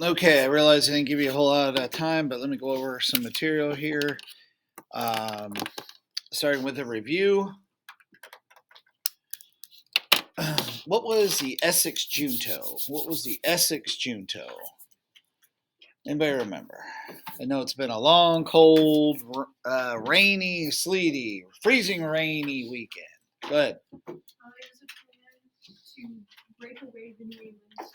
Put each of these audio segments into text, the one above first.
Okay, I realize I didn't give you a whole lot of time, but let me go over some material here. Um, Starting with a review. What was the Essex Junto? What was the Essex Junto? Anybody remember? I know it's been a long, cold, rainy, sleety, freezing rainy weekend. Go ahead. It was a plan to break away the New England.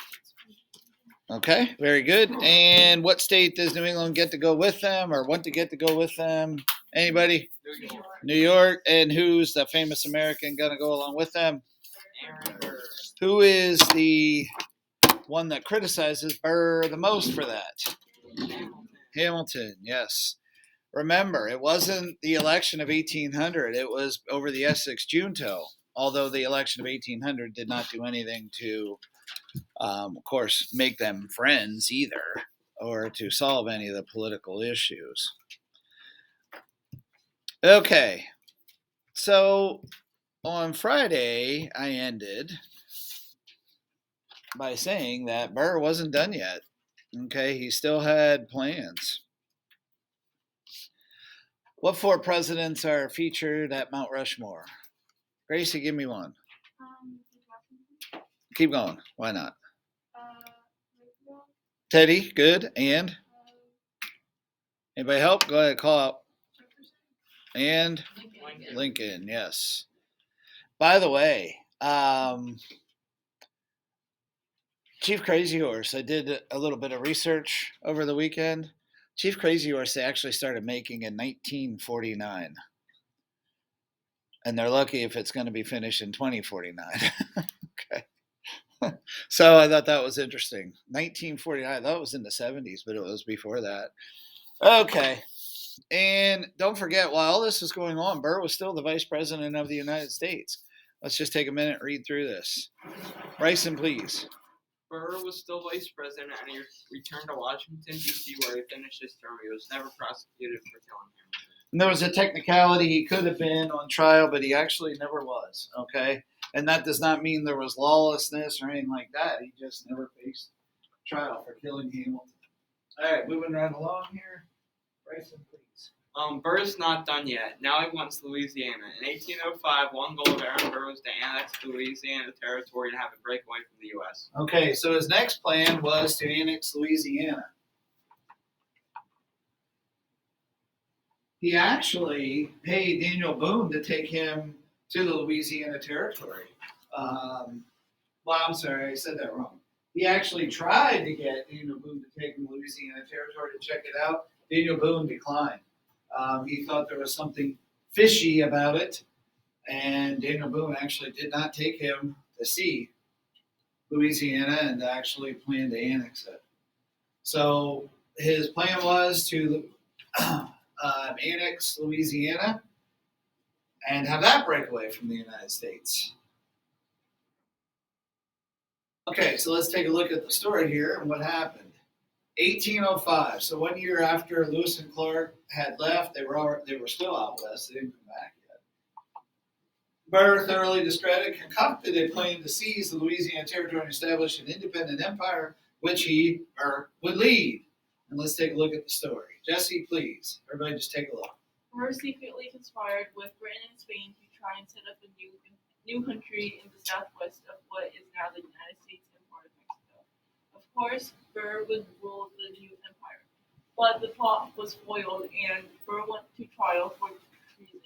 Okay, very good. And what state does New England get to go with them or want to get to go with them? Anybody? New York. New York. And who's the famous American going to go along with them? Aaron Burr. Who is the one that criticizes Burr the most for that? Hamilton, yes. Remember, it wasn't the election of 1800. It was over the Essex Junto, although the election of 1800 did not do anything to, of course, make them friends either or to solve any of the political issues. Okay, so on Friday, I ended by saying that Burr wasn't done yet. Okay, he still had plans. What four presidents are featured at Mount Rushmore? Gracie, give me one. Keep going. Why not? Teddy, good. And? Anybody help? Go ahead, call out. And? Lincoln, yes. By the way, Chief Crazy Horse, I did a little bit of research over the weekend. Chief Crazy Horse, they actually started making in 1949. And they're lucky if it's going to be finished in 2049. Okay. So I thought that was interesting. 1949, that was in the 70s, but it was before that. Okay. And don't forget, while all this was going on, Burr was still the vice president of the United States. Let's just take a minute and read through this. Bryson, please. Burr was still vice president and he returned to Washington, D.C., where he finished his term. He was never prosecuted for killing him. And there was a technicality. He could have been on trial, but he actually never was. Okay. And that does not mean there was lawlessness or anything like that. He just never faced trial for killing Hamilton. All right, moving right along here. Bryson, please. Burr's not done yet. Now he wants Louisiana. In 1805, one goal of Aaron Burr was to annex Louisiana territory and have it break away from the U.S. Okay, so his next plan was to annex Louisiana. He actually paid Daniel Boone to take him to the Louisiana territory. Well, I'm sorry, I said that wrong. He actually tried to get Daniel Boone to take him to Louisiana territory to check it out. Daniel Boone declined. He thought there was something fishy about it, and Daniel Boone actually did not take him to see Louisiana and actually planned to annex it. So his plan was to annex Louisiana and have that break away from the United States. Okay, so let's take a look at the story here and what happened. 1805. So 1 year after Lewis and Clark had left, they were still out west. They didn't come back yet. Burr, thoroughly discredited, concocted a plan to seize the Louisiana territory and establish an independent empire, which he would lead. And let's take a look at the story. Jesse, please. Everybody, just take a look. Burr secretly conspired with Britain and Spain to try and set up a new country in the southwest of what is now the United States and part of Mexico. Of course, Burr would rule the new empire, but the plot was foiled and Burr went to trial for treason.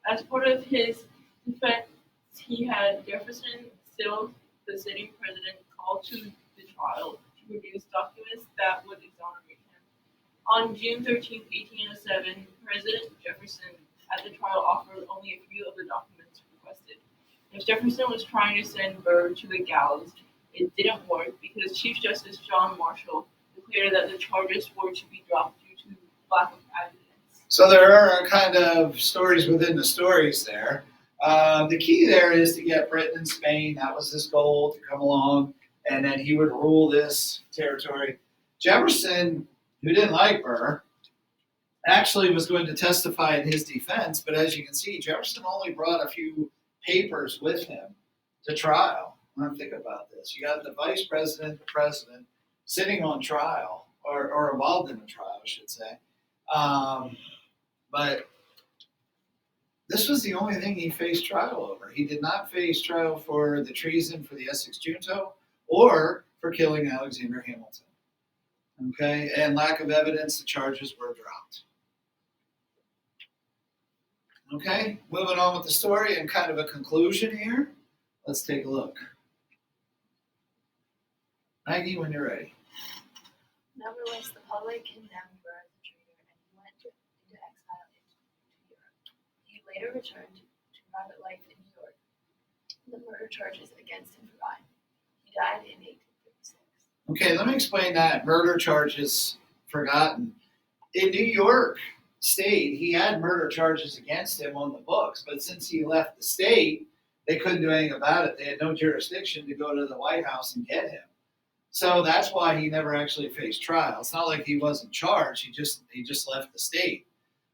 As part of his defense, he had Jefferson, still the sitting president, called to the trial to produce documents that would exonerate him. On June 13, 1807, President Jefferson at the trial offered only a few of the documents requested. As Jefferson was trying to send Burr to the gallows, it didn't work because Chief Justice John Marshall declared that the charges were to be dropped due to lack of evidence. So there are kind of stories within the stories there. The key there is to get Britain and Spain. That was his goal, to come along, and then he would rule this territory. Jefferson, who didn't like Burr, actually was going to testify in his defense, but as you can see, Jefferson only brought a few papers with him to trial. When I'm thinking about this, you got the vice president, the president, sitting on trial or involved in a trial, I should say. But this was the only thing he faced trial over. He did not face trial for the treason for the Essex Junto or for killing Alexander Hamilton. Okay, and lack of evidence, the charges were dropped. Okay, moving on with the story and kind of a conclusion here. Let's take a look. Maggie, when you're ready. Nevertheless, the public condemned Burr as a traitor, and he went into exile to Europe. He later returned to private life in New York. The murder charges against him forgotten. He died in 1836. Okay, let me explain that. Murder charges forgotten. In New York State, he had murder charges against him on the books, but since he left the state, they couldn't do anything about it. They had no jurisdiction to go to the White House and get him. So that's why he never actually faced trial. It's not like he wasn't charged. He just left the state,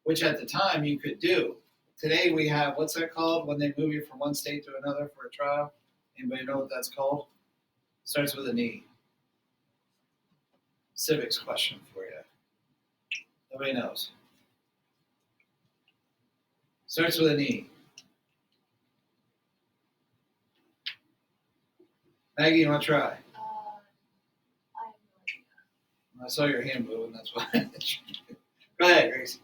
which at the time you could do. Today we have, what's that called when they move you from one state to another for a trial? Anybody know what that's called? Starts with an E. Civics question for you. Nobody knows. Starts with an E. Maggie, you want to try? I have no idea. I saw your hand moving, that's why. Go ahead, Grace.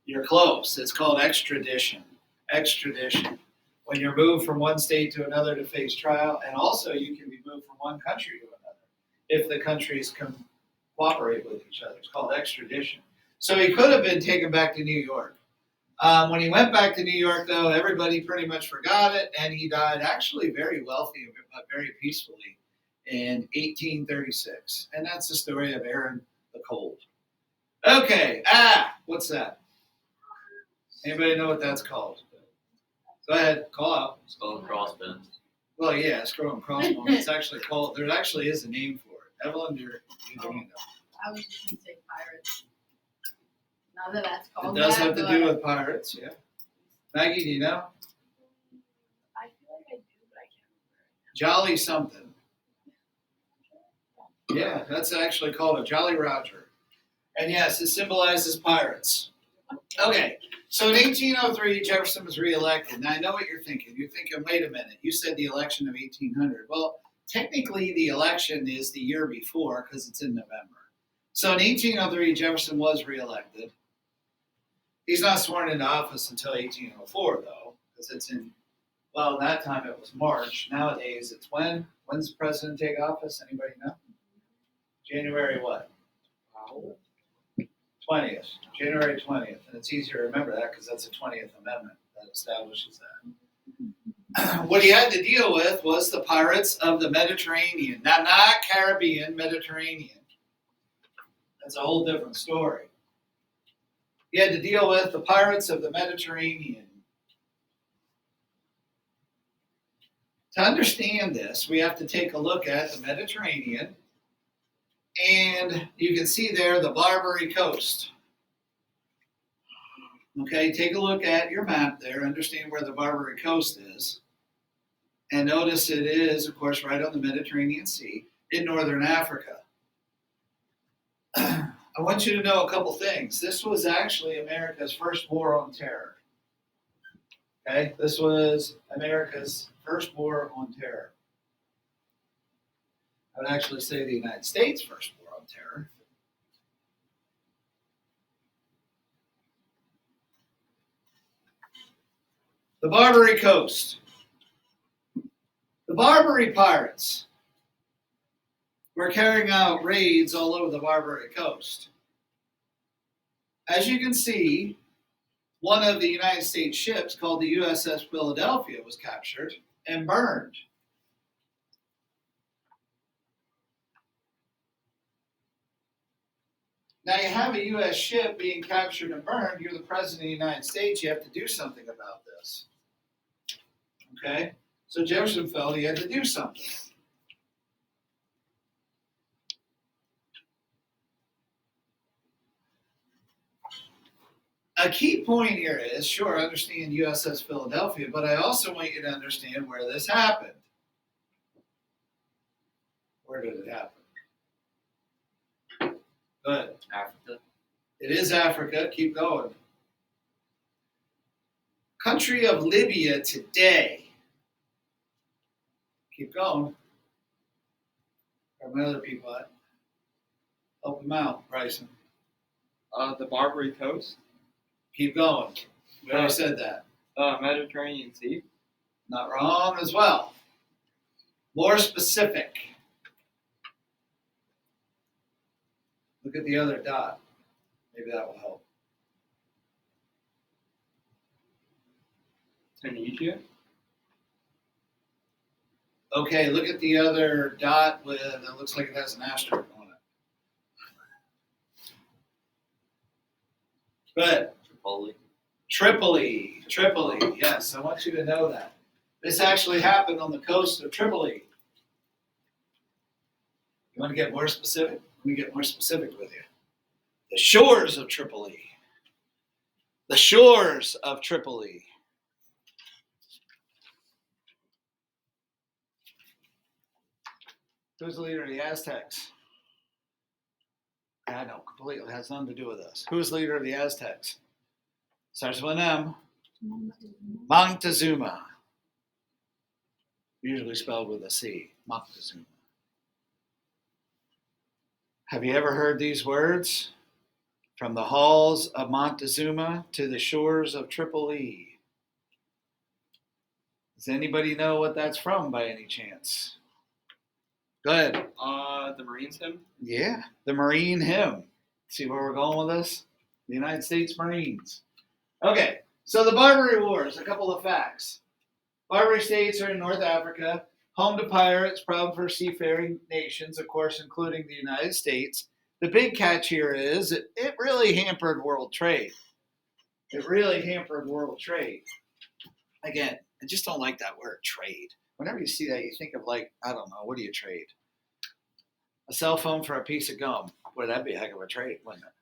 You're close. It's called extradition. Extradition. When you're moved from one state to another to face trial, and also you can be moved from one country to another if the countries can cooperate with each other. It's called extradition. So he could have been taken back to New York. When he went back to New York, though, everybody pretty much forgot it, and he died actually very wealthy but very peacefully in 1836. And that's the story of Aaron the Cold. Okay, what's that? Anybody know what that's called? Go ahead, call out. Skull and crossbones. Well, yeah, scroll and crossbones. It's actually called, there actually is a name for it. Evelyn, you're doing it. I was just gonna say pirates. Now that that's It called does that, have to do with pirates, yeah. Maggie, do you know? I feel like I do, but I can't remember. Jolly something. Yeah, that's actually called a Jolly Roger. And yes, it symbolizes pirates. Okay, so in 1803, Jefferson was reelected. Now I know what you're thinking. You're thinking, wait a minute, you said the election of 1800. Well, technically the election is the year before because it's in November. So in 1803, Jefferson was reelected. He's not sworn into office until 1804, though, because it's in, well, that time it was March. Nowadays it's when? When's the president take office? Anybody know? January what? 20th. January 20th. And it's easier to remember that because that's the 20th Amendment that establishes that. What he had to deal with was the pirates of the Mediterranean. Now, not Caribbean, Mediterranean. That's a whole different story. He had to deal with the pirates of the Mediterranean. To understand this, we have to take a look at the Mediterranean, and you can see there the Barbary Coast. Okay, take a look at your map there, understand where the Barbary Coast is, and notice it is, of course, right on the Mediterranean Sea in northern Africa. I want you to know a couple things. This was actually America's first war on terror. Okay, this was America's first war on terror. I would actually say the United States' first war on terror. The Barbary Coast. The Barbary pirates were carrying out raids all over the Barbary Coast. As you can see, one of the United States ships called the USS Philadelphia was captured and burned. Now you have a U.S. ship being captured and burned. You're the President of the United States. You have to do something about this. Okay? So Jefferson felt he had to do something. A key point here is, sure, I understand USS Philadelphia, but I also want you to understand where this happened. Where did it happen? Good. Africa. It is Africa. Keep going. Country of Libya today. Keep going. Got my other people at. Help them out, Bryson. The Barbary Coast. Keep going. We already said that. Mediterranean Sea. Not wrong as well. More specific. Look at the other dot. Maybe that will help. Tunisia. Okay, look at the other dot with it looks like it has an asterisk on it. Good. Tripoli. Yes, I want you to know that. This actually happened on the coast of Tripoli. You want to get more specific? Let me get more specific with you. The shores of Tripoli. The shores of Tripoli. Who's the leader of the Aztecs? I know, completely. It has nothing to do with us. Who's the leader of the Aztecs? Starts with an M. Moctezuma. Usually spelled with a C. Moctezuma. Have you ever heard these words? From the halls of Montezuma to the shores of Tripoli. Does anybody know what that's from by any chance? Go ahead. The Marines hymn. Yeah, the Marine hymn. See where we're going with this? The United States Marines. Okay, so the Barbary Wars, a couple of facts. Barbary states are in North Africa, home to pirates, proud for seafaring nations, of course, including the United States. The big catch here is it really hampered world trade. It really hampered world trade. Again, I just don't like that word, trade. Whenever you see that, you think of like, I don't know, what do you trade? A cell phone for a piece of gum. Boy, that'd be a heck of a trade, wouldn't it?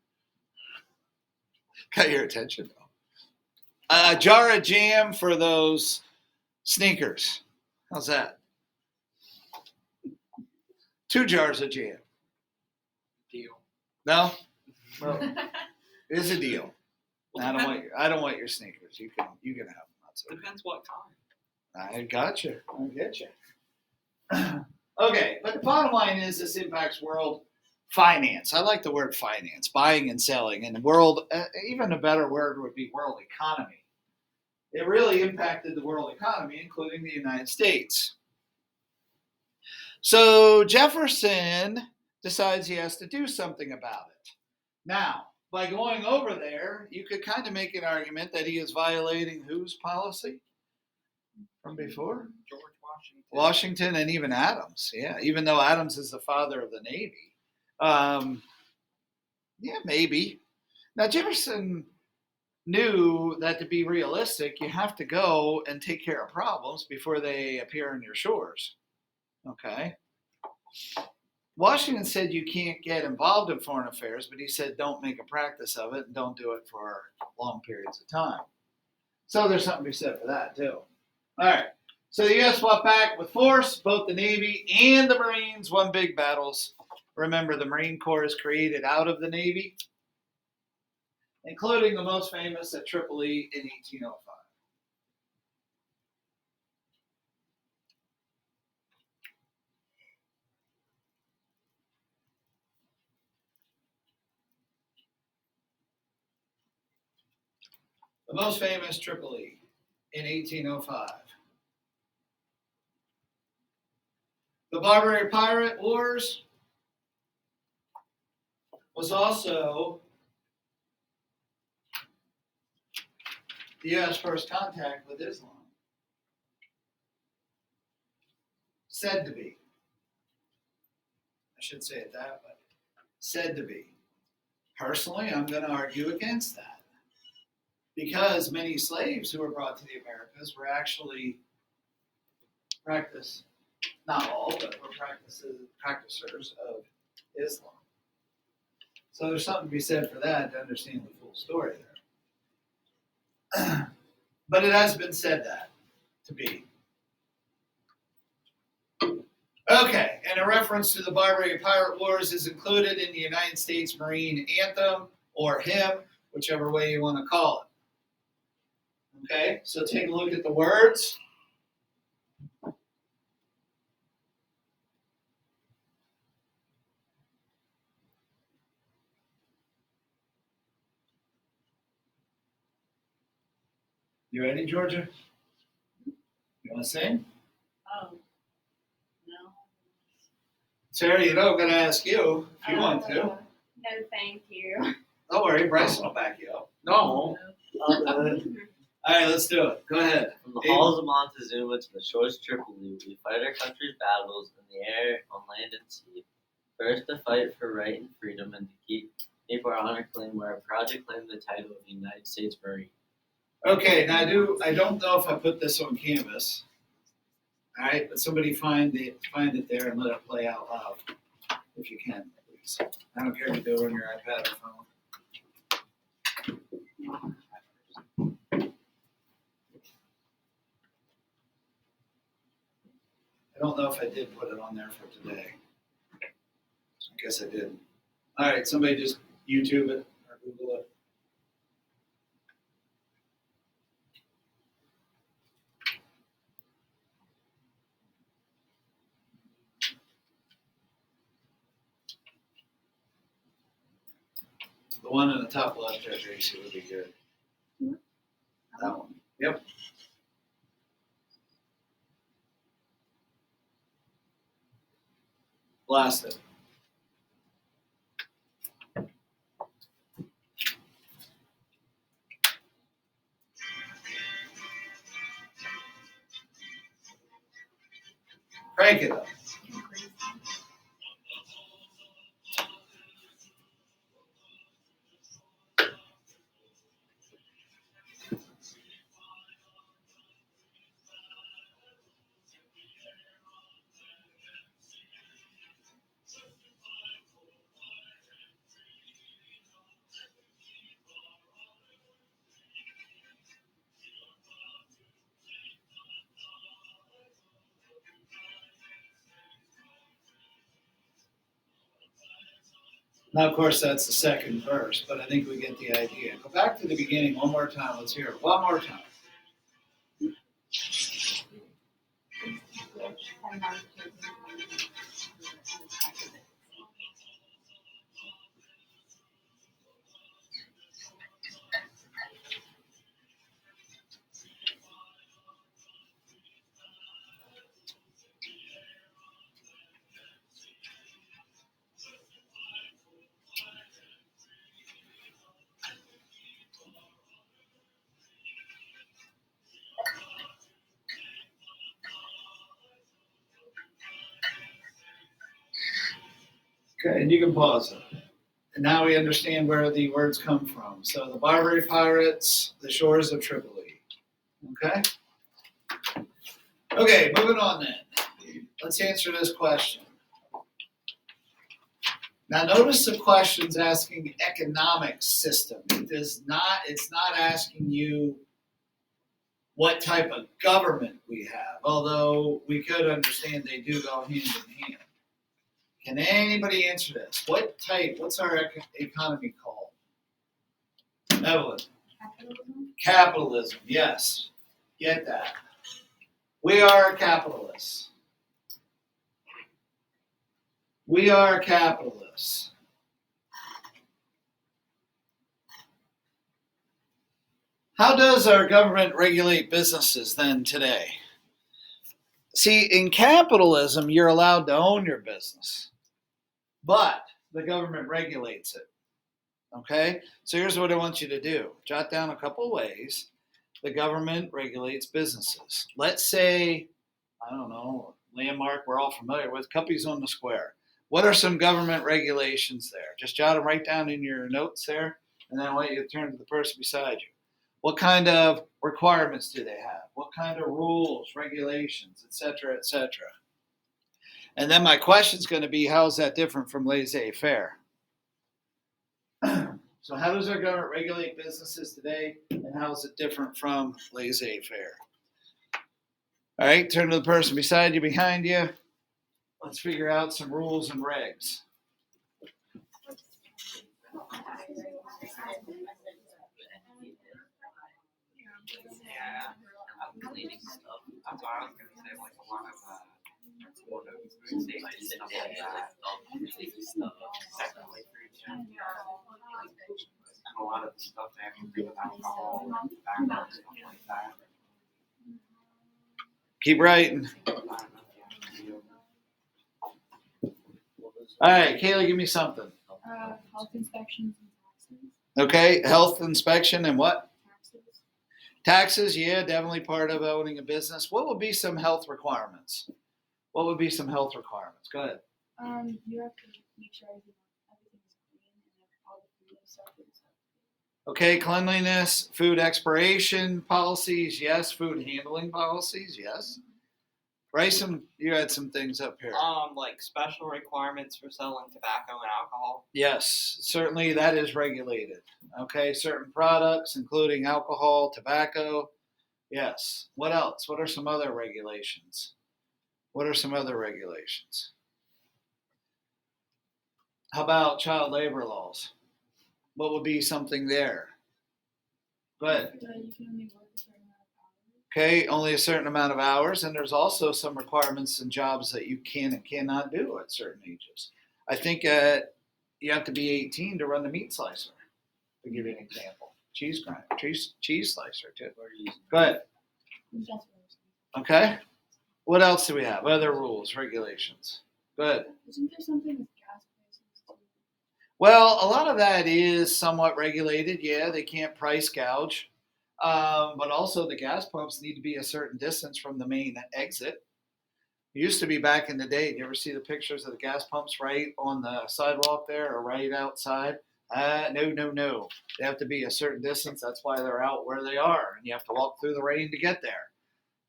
Got your attention, though. A jar of jam for those sneakers. How's that? 2 jars of jam. Deal. No? Well, it is a deal. Well, I don't want your sneakers. You can have them. That's okay. Depends what kind. I got you. I get you. Okay, but the bottom line is this impacts world finance. I like the word finance, buying and selling, and the world. Even a better word would be world economy. It really impacted the world economy, including the United States. So Jefferson decides he has to do something about it. Now, by going over there, you could kind of make an argument that he is violating whose policy from before? George Washington. Washington and even Adams. Yeah, even though Adams is the father of the Navy. Yeah, maybe. Now, Jefferson knew that to be realistic, you have to go and take care of problems before they appear on your shores. Okay. Washington said you can't get involved in foreign affairs, but he said don't make a practice of it and don't do it for long periods of time. So there's something to be said for that, too. All right. So the U.S. fought back with force. Both the Navy and the Marines won big battles. Remember, the Marine Corps is created out of the Navy, including the most famous at Tripoli in 1805. The most famous Tripoli in 1805. The Barbary Pirate Wars was also the U.S. first contact with Islam. Said to be. I should say it that way. Said to be. Personally, I'm going to argue against that. Because many slaves who were brought to the Americas were actually not all, but were practicers of Islam. So there's something to be said for that to understand the full story there. But it has been said that to be. Okay, and a reference to the Barbary Pirate Wars is included in the United States Marine Anthem, or hymn, whichever way you want to call it. Okay, so take a look at the words. You ready, Georgia? You want to sing? Oh, no. Sarah, you know I'm going to ask you if you want to. No, thank you. Don't worry, Bryson will back you up. No. All right, let's do it. Go ahead. From the halls of Montezuma to the shores of Tripoli, we fight our country's battles in the air, on land, and sea. First, to fight for right and freedom, and to keep our honor claim, where our project claimed the title of United States Marine. Okay, now I don't know if I put this on canvas. All right, but somebody find it there and let it play out loud, if you can, please. I don't care if you do it on your iPad or phone. I don't know if I did put it on there for today. I guess I didn't. All right, somebody just YouTube it or Google it. The one in the top left there, Tracy, would be good. That one. Yep. Blast it. Crank it up. Now, of course, that's the second verse, but I think we get the idea. Go back to the beginning one more time. Let's hear it one more time. Okay, and you can pause it. And now we understand where the words come from. So the Barbary Pirates, the shores of Tripoli. Okay? Okay, moving on then. Let's answer this question. Now notice the question's asking economic system. It's not asking you what type of government we have, although we could understand they do go hand in hand. Can anybody answer this? What's our economy called? Evelyn. Capitalism, yes. Get that. We are capitalists. We are capitalists. How does our government regulate businesses then today? See, in capitalism, you're allowed to own your business, but the government regulates it. Okay? So here's what I want you to do. Jot down a couple of ways the government regulates businesses. Let's say, I don't know, landmark we're all familiar with, Cuppies on the Square. What are some government regulations there? Just jot them right down in your notes there, and then I want you to turn to the person beside you. What kind of requirements do they have? What kind of rules, regulations, et cetera, et cetera? And then my question is going to be, how is that different from laissez-faire? So how does our government regulate businesses today, and how is it different from laissez-faire? All right, turn to the person beside you, behind you. Let's figure out some rules and regs. Yeah. Cleaning stuff. That's what I was gonna say. Like a lot of food safety stuff like that. Definitely food safety. And a lot of the stuff they have to do with alcohol and tobacco and stuff like that. Keep writing. I don't know if you All right, Kayla, give me something. Health inspections and taxes. Okay, health inspection and what? Taxes. Taxes, yeah, definitely part of owning a business. What would be some health requirements? What would be some health requirements? Go ahead. You have to make sure everything's clean and that all the food and stuff is Okay, cleanliness, food expiration policies, yes. Food handling policies, yes. Bryson, you had some things up here. like special requirements for selling tobacco and alcohol. Yes, certainly that is regulated. Okay, certain products, including alcohol, tobacco. Yes. What else? What are some other regulations? What are some other regulations? How about child labor laws? What would be something there? Go ahead. You can only work a certain amount of hours. Okay, only a certain amount of hours, and there's also some requirements in jobs that you can and cannot do at certain ages. I think you have to be 18 to run the meat slicer, to give you an example. Cheese grinder, cheese slicer too. Go ahead. That's what I was Okay. What else do we have? Other rules, regulations. Go ahead. saying. Isn't there something with gas prices too? Well, a lot of that is somewhat regulated. Yeah, they can't price gouge. But also the gas pumps need to be a certain distance from the main exit. It used to be back in the day. You ever see the pictures of the gas pumps right on the sidewalk there or right outside? No. They have to be a certain distance. That's why they're out where they are. And you have to walk through the rain to get there.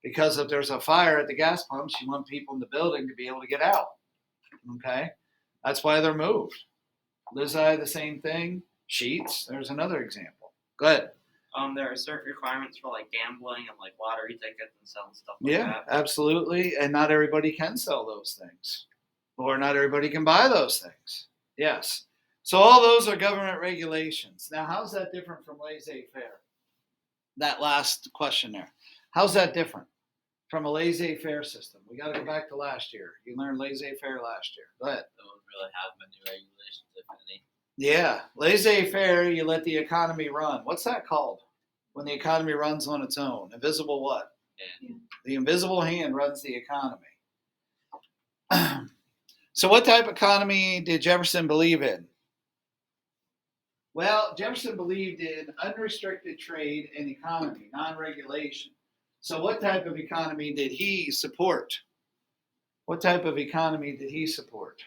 Because if there's a fire at the gas pumps, you want people in the building to be able to get out. Okay? That's why they're moved. Lizzie, the same thing. Sheets, there's another example. Go ahead. There are certain requirements for like gambling and like lottery tickets and selling stuff like Yeah, that. absolutely. And not everybody can sell those things, or not everybody can buy those things. Yes. So all those are government regulations. Now, how's that different from laissez-faire? That last question there. How's that different from a laissez-faire system? We got to go back to last year. You learned laissez-faire last year. Go ahead. Don't really have many regulations, if any. Yeah, laissez-faire, you let the economy run. What's that called? When the economy runs on its own. Invisible what? Yeah. The invisible hand runs the economy. So what type of economy did Jefferson believe in? Well, Jefferson believed in unrestricted trade and economy, non-regulation. So what type of economy did he support? What type of economy did he support?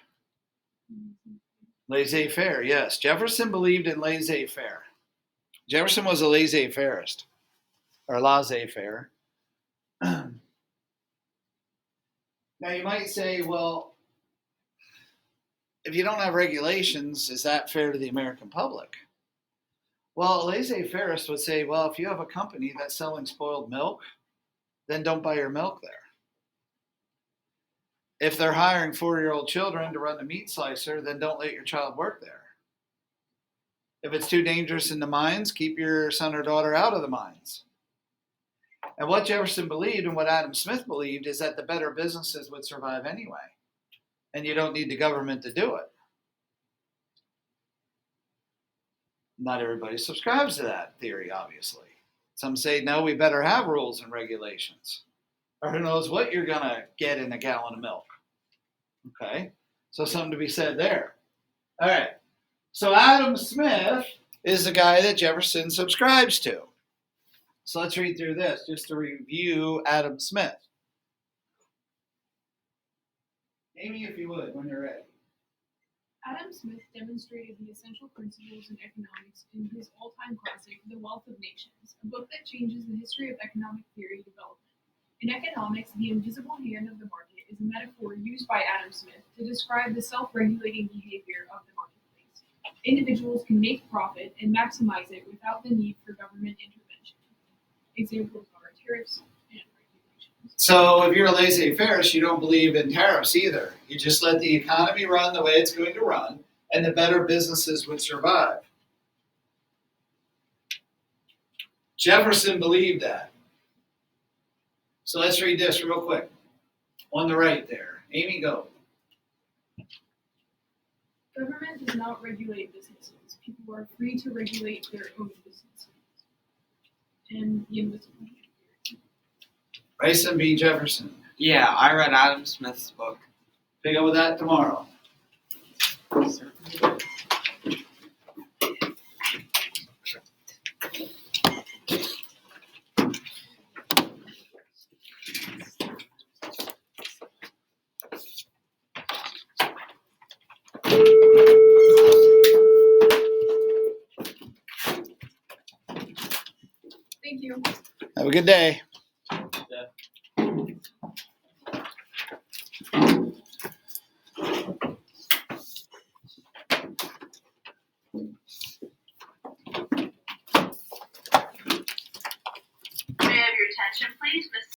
Laissez-faire, yes. Jefferson believed in laissez-faire. Jefferson was a laissez-fairist, or laissez-faire. Now you might say, well, if you don't have regulations, is that fair to the American public? Well, a laissez-fairist would say, well, if you have a company that's selling spoiled milk, then don't buy your milk there. If they're hiring 4-year-old children to run the meat slicer, then don't let your child work there. If it's too dangerous in the mines, keep your son or daughter out of the mines. And what Jefferson believed and what Adam Smith believed is that the better businesses would survive anyway. And you don't need the government to do it. Not everybody subscribes to that theory, obviously. Some say, no, we better have rules and regulations. Or who knows what you're going to get in a gallon of milk. Okay, so something to be said there. All right, so Adam Smith is the guy that Jefferson subscribes to. So let's read through this just to review Adam Smith. Amy, if you would, when you're ready. Adam Smith demonstrated the essential principles in economics in his all-time classic, The Wealth of Nations, a book that changes the history of economic theory development. In economics, the invisible hand of the market is a metaphor used by Adam Smith to describe the self-regulating behavior of the marketplace. Individuals can make profit and maximize it without the need for government intervention. Examples are tariffs and regulations. So if you're a laissez-faire, you don't believe in tariffs either. You just let the economy run the way it's going to run, and the better businesses would survive. Jefferson believed that. So let's read this real quick. On the right there. Amy, go. Government does not regulate businesses. People are free to regulate their own businesses. And the invisible hand theory. Bryson B. Jefferson. Yeah, I read Adam Smith's book. Pick up with that tomorrow. Thank you. Have a good day. May I have your attention, please? Miss